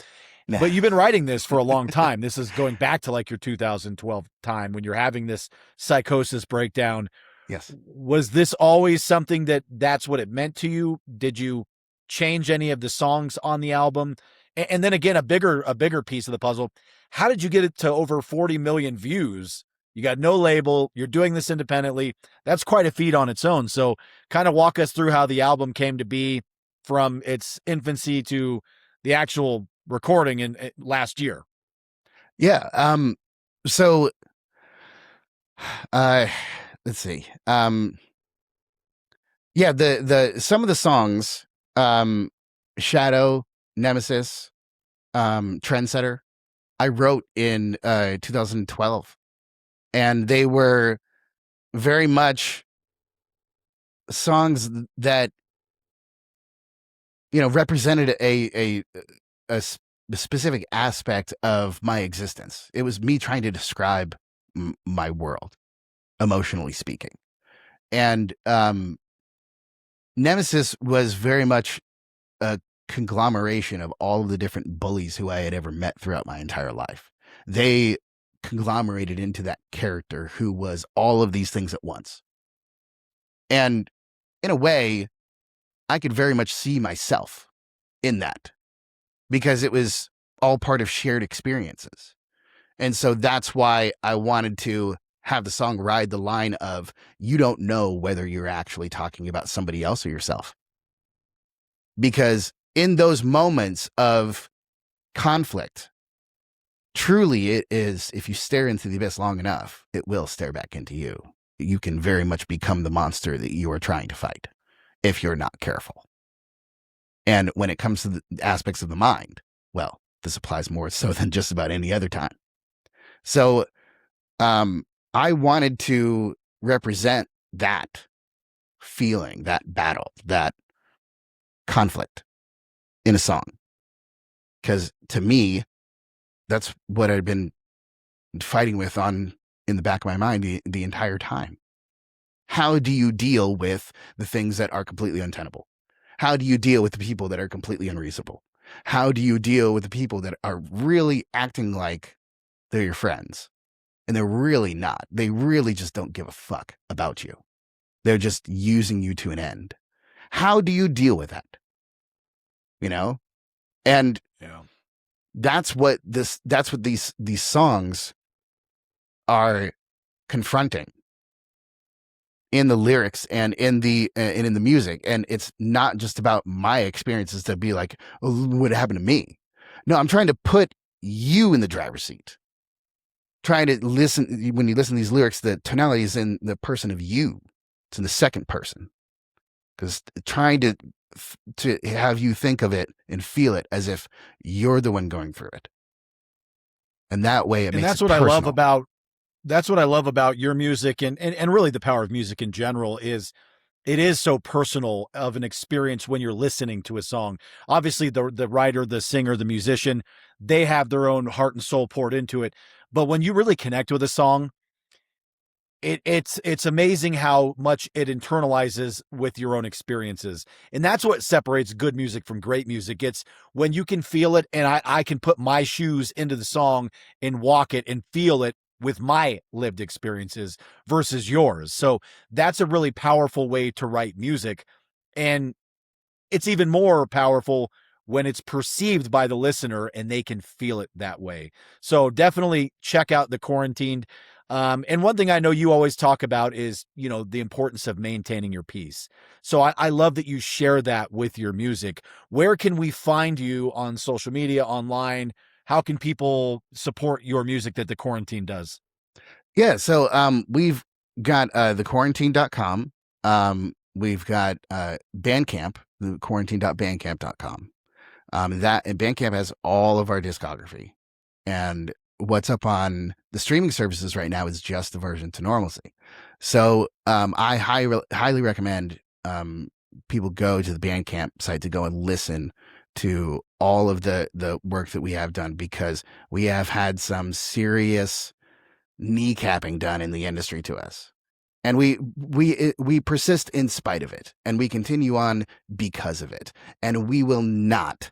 But you've been writing this for a long time. This is going back to like your 2012 time when you're having this psychosis breakdown. Yes. Was this always something that's what it meant to you? Did you change any of the songs on the album? And then again, a bigger piece of the puzzle. How did you get it to over 40 million views? You got no label. You're doing this independently. That's quite a feat on its own. So kind of walk us through how the album came to be from its infancy to the actual recording in last year. Yeah. So let's see. Yeah, the some of the songs, Shadow, Nemesis, Trendsetter, I wrote in 2012. And they were very much songs that, represented a specific aspect of my existence. It was me trying to describe my world, emotionally speaking. And Nemesis was very much a conglomeration of all of the different bullies who I had ever met throughout my entire life. They conglomerated into that character who was all of these things at once. And in a way, I could very much see myself in that because it was all part of shared experiences. And so that's why I wanted to have the song ride the line of, you don't know whether you're actually talking about somebody else or yourself. Because in those moments of conflict, truly it is, if you stare into the abyss long enough, it will stare back into you. You can very much become the monster that you are trying to fight if you're not careful. And when it comes to the aspects of the mind, well, this applies more so than just about any other time. So I wanted to represent that feeling, that battle, that conflict in a song. Because to me, that's what I've been fighting with in the back of my mind the entire time. How do you deal with the things that are completely untenable? How do you deal with the people that are completely unreasonable? How do you deal with the people that are really acting like they're your friends? And they're really not. They really just don't give a fuck about you. They're just using you to an end. How do you deal with that? And yeah. That's what these songs are confronting in the lyrics and in the music. And it's not just about my experiences to be like, oh, what happened to me? No, I'm trying to put you in the driver's seat. Trying to listen, when you listen to these lyrics, the tonality is in the person of you. It's in the second person. Because trying to have you think of it and feel it as if you're the one going through it. And that way it makes it personal. That's what I love about your music and really the power of music in general is it is so personal of an experience when you're listening to a song. Obviously the writer, the singer, the musician, they have their own heart and soul poured into it. But when you really connect with a song, it's amazing how much it internalizes with your own experiences. And that's what separates good music from great music. It's when you can feel it and I can put my shoes into the song and walk it and feel it with my lived experiences versus yours. So that's a really powerful way to write music. And it's even more powerful when it's perceived by the listener and they can feel it that way. So definitely check out The Quarantined. And one thing I know you always talk about is, the importance of maintaining your peace. So I love that you share that with your music. Where can we find you on social media, online? How can people support your music that The Quarantine does? Yeah. So we've got thequarantine.com. We've got Bandcamp, the quarantine.bandcamp.com. That and Bandcamp has all of our discography. And what's up on the streaming services right now is just the version to normalcy. So I highly recommend people go to the Bandcamp site to go and listen to all of the work that we have done, because we have had some serious kneecapping done in the industry to us. And we persist in spite of it, and we continue on because of it. And we will not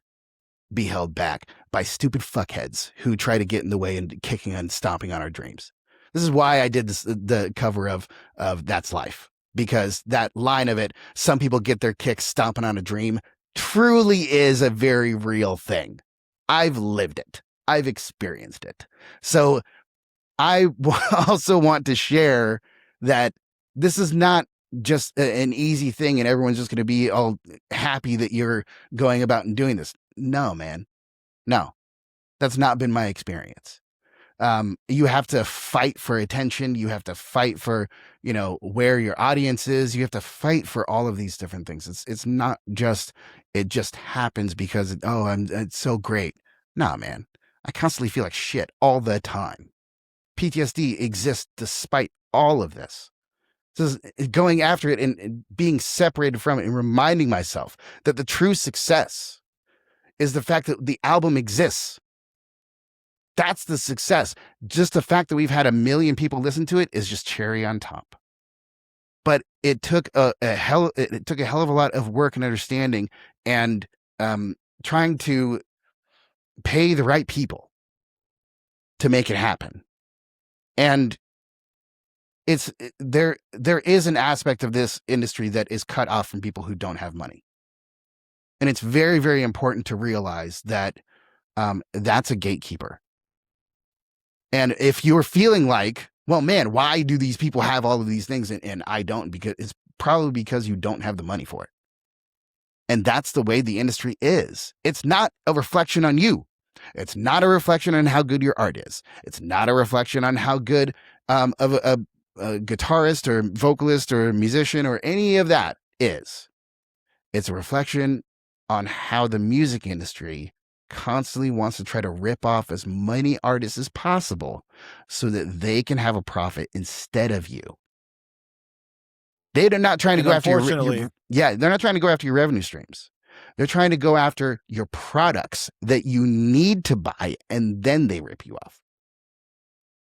be held back by stupid fuckheads who try to get in the way and kicking and stomping on our dreams. This is why I did the cover of That's Life, because that line of it, some people get their kicks stomping on a dream, truly is a very real thing. I've lived it. I've experienced it. So I also want to share that this is not just an easy thing and everyone's just going to be all happy that you're going about and doing this. No, man. No, that's not been my experience. You have to fight for attention. You have to fight for, where your audience is. You have to fight for all of these different things. It's not just, it just happens because, it's so great. Nah, man, I constantly feel like shit all the time. PTSD exists despite all of this. So going after it and being separated from it and reminding myself that the true success is the fact that the album exists. That's the success. Just the fact that we've had 1 million people listen to it is just cherry on top. But it took a hell of a lot of work and understanding and trying to pay the right people to make it happen. And there is an aspect of this industry that is cut off from people who don't have money. And it's very, very important to realize that that's a gatekeeper. And if you're feeling like, well, man, why do these people have all of these things and I don't? Because it's probably because you don't have the money for it. And that's the way the industry is. It's not a reflection on you. It's not a reflection on how good your art is. It's not a reflection on how good of a guitarist or vocalist or musician or any of that is. It's a reflection on how the music industry constantly wants to try to rip off as many artists as possible so that they can have a profit instead of you. They're not trying to go after they're not trying to go after your revenue streams. They're trying to go after your products that you need to buy, and then they rip you off.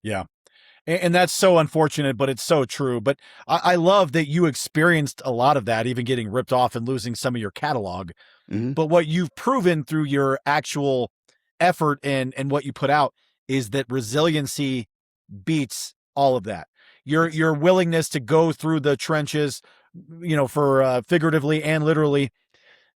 Yeah. And that's so unfortunate, but it's so true. But I love that you experienced a lot of that, even getting ripped off and losing some of your catalog. Mm-hmm. But what you've proven through your actual effort and what you put out is that resiliency beats all of that. Your willingness to go through the trenches, for figuratively and literally,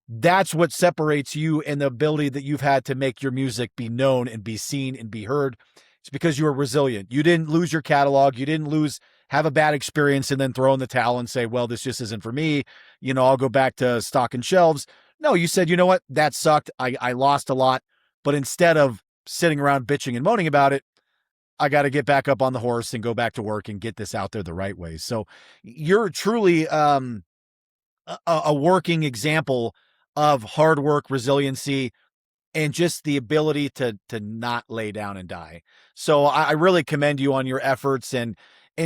that's what separates you and the ability that you've had to make your music be known and be seen and be heard. It's because you were resilient. You didn't lose your catalog. You didn't have a bad experience and then throw in the towel and say, well, this just isn't for me. I'll go back to stocking shelves. No, you said, you know what? That sucked. I lost a lot. But instead of sitting around bitching and moaning about it, I got to get back up on the horse and go back to work and get this out there the right way. So you're truly a working example of hard work, resiliency, and just the ability to not lay down and die. So I really commend you on your efforts and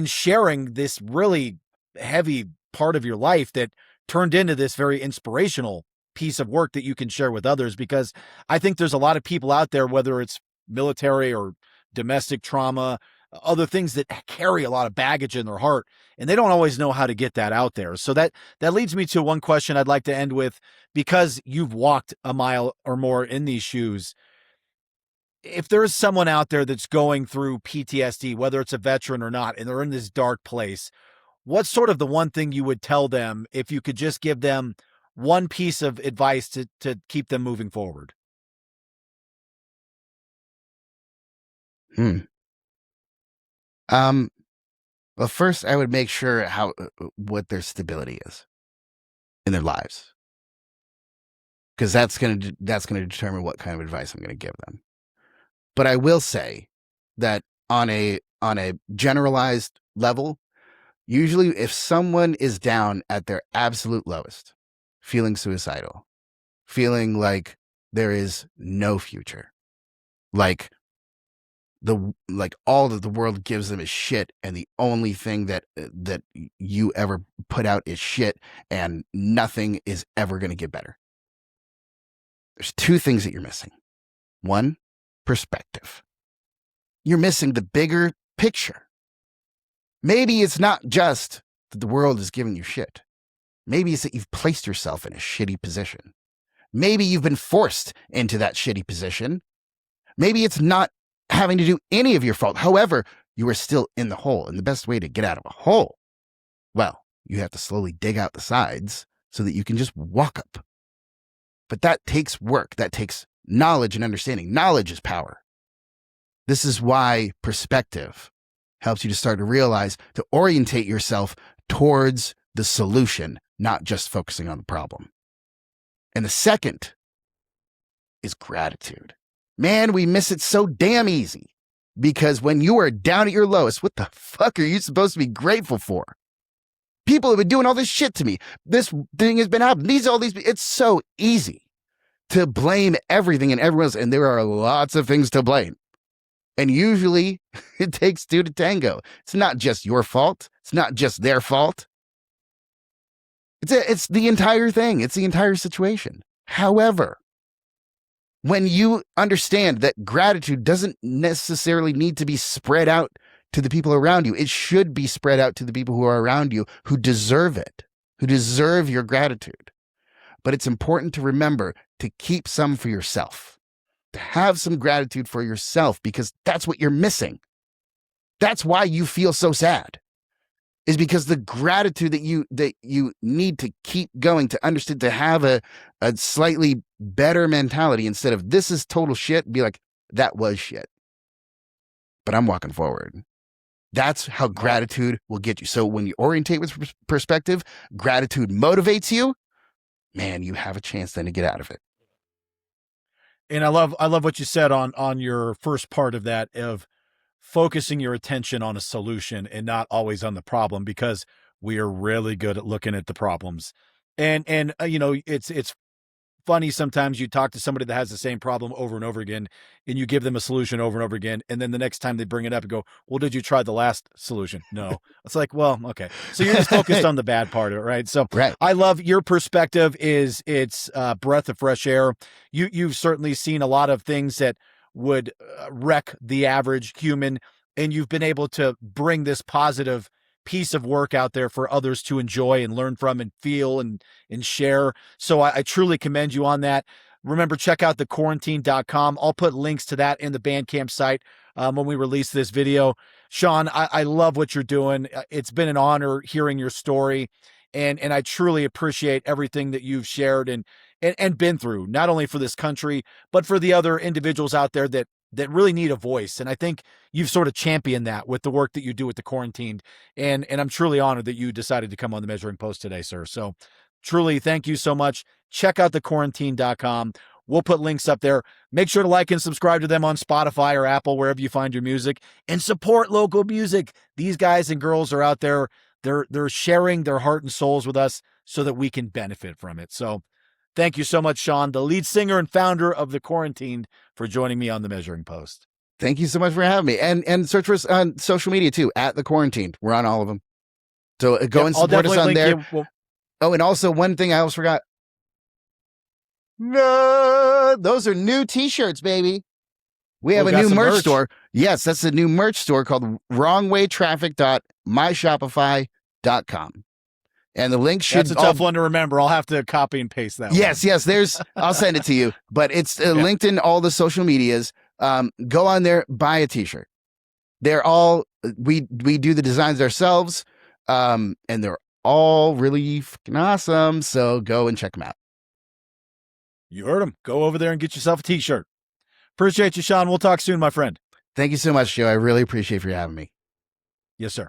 sharing this really heavy part of your life that turned into this very inspirational piece of work that you can share with others, because I think there's a lot of people out there, whether it's military or domestic trauma, other things that carry a lot of baggage in their heart, and they don't always know how to get that out there. So that leads me to one question I'd like to end with, because you've walked a mile or more in these shoes. if there's someone out there that's going through PTSD, whether it's a veteran or not, and they're in this dark place, what's sort of the one thing you would tell them if you could just give them one piece of advice to keep them moving forward? Well, first I would make sure what their stability is in their lives, because that's going to determine what kind of advice I'm going to give them. But I will say that on a generalized level, usually if someone is down at their absolute lowest, feeling suicidal, feeling like there is no future, like all that the world gives them is shit, and the only thing that you ever put out is shit, and nothing is ever going to get better. There's two things that you're missing. One, perspective. You're missing the bigger picture. Maybe it's not just that the world is giving you shit. Maybe it's that you've placed yourself in a shitty position. Maybe you've been forced into that shitty position. Maybe it's not having to do any of your fault. However, you are still in the hole. And the best way to get out of a hole, well, you have to slowly dig out the sides so that you can just walk up. But that takes work. That takes knowledge and understanding. Knowledge is power. This is why perspective helps you to start to realize, to orientate yourself towards the solution, not just focusing on the problem. And the second is gratitude. Man, we miss it so damn easy, because when you are down at your lowest, what the fuck are you supposed to be grateful for? People have been doing all this shit to me. This thing has been happening. It's so easy to blame everything and everyone else. And there are lots of things to blame. And usually it takes two to tango. It's not just your fault. It's not just their fault. It's the entire thing. It's the entire situation. However, when you understand that gratitude doesn't necessarily need to be spread out to the people around you, it should be spread out to the people who are around you who deserve it, who deserve your gratitude. But it's important to remember to keep some for yourself, to have some gratitude for yourself, because that's what you're missing. That's why you feel so sad, is because the gratitude that you need to keep going, to understand, to have a slightly better mentality, instead of this is total shit, be like, that was shit, but I'm walking forward. That's how gratitude will get you. So when you orientate with perspective, gratitude motivates you, man, you have a chance then to get out of it. And I love what you said on your first part of that, of focusing your attention on a solution and not always on the problem, because we are really good at looking at the problems. And you know, it's funny, sometimes you talk to somebody that has the same problem over and over again, and you give them a solution over and over again, and then the next time they bring it up and go, well, did you try the last solution? No. It's like, well, okay, so you're just focused on the bad part of it, right? So right. I love your perspective. It's a breath of fresh air. You've certainly seen a lot of things that would wreck the average human, and you've been able to bring this positive piece of work out there for others to enjoy and learn from and feel and share. So I truly commend you on that. Remember, check out thequarantine.com. I'll put links to that in the Bandcamp site when we release this video. Sean, I love what you're doing. It's been an honor hearing your story, and I truly appreciate everything that you've shared and been through, not only for this country, but for the other individuals out there that really need a voice. And I think you've sort of championed that with the work that you do with the Quarantined. And I'm truly honored that you decided to come on the Measuring Post today, sir. So truly, thank you so much. Check out thequarantine.com. We'll put links up there. Make sure to like and subscribe to them on Spotify or Apple, wherever you find your music, and support local music. These guys and girls are out there. They're sharing their heart and souls with us so that we can benefit from it. So thank you so much, Sean, the lead singer and founder of The Quarantined, for joining me on The Measuring Post. Thank you so much for having me. And search for us on social media too, at The Quarantined. We're on all of them. So go and support us on there. Oh, and also one thing I almost forgot. No, those are new t-shirts, baby. We have a new merch store. Yes, that's a new merch store called wrongwaytraffic.myshopify.com. And the link should... That's a tough one to remember. I'll have to copy and paste that yes, one. Yes, I'll send it to you. But it's linked in all the social medias. Go on there, buy a t-shirt. They're all, we do the designs ourselves, and they're all really fucking awesome. So go and check them out. You heard him. Go over there and get yourself a t-shirt. Appreciate you, Sean. We'll talk soon, my friend. Thank you so much, Joe. I really appreciate you having me. Yes, sir.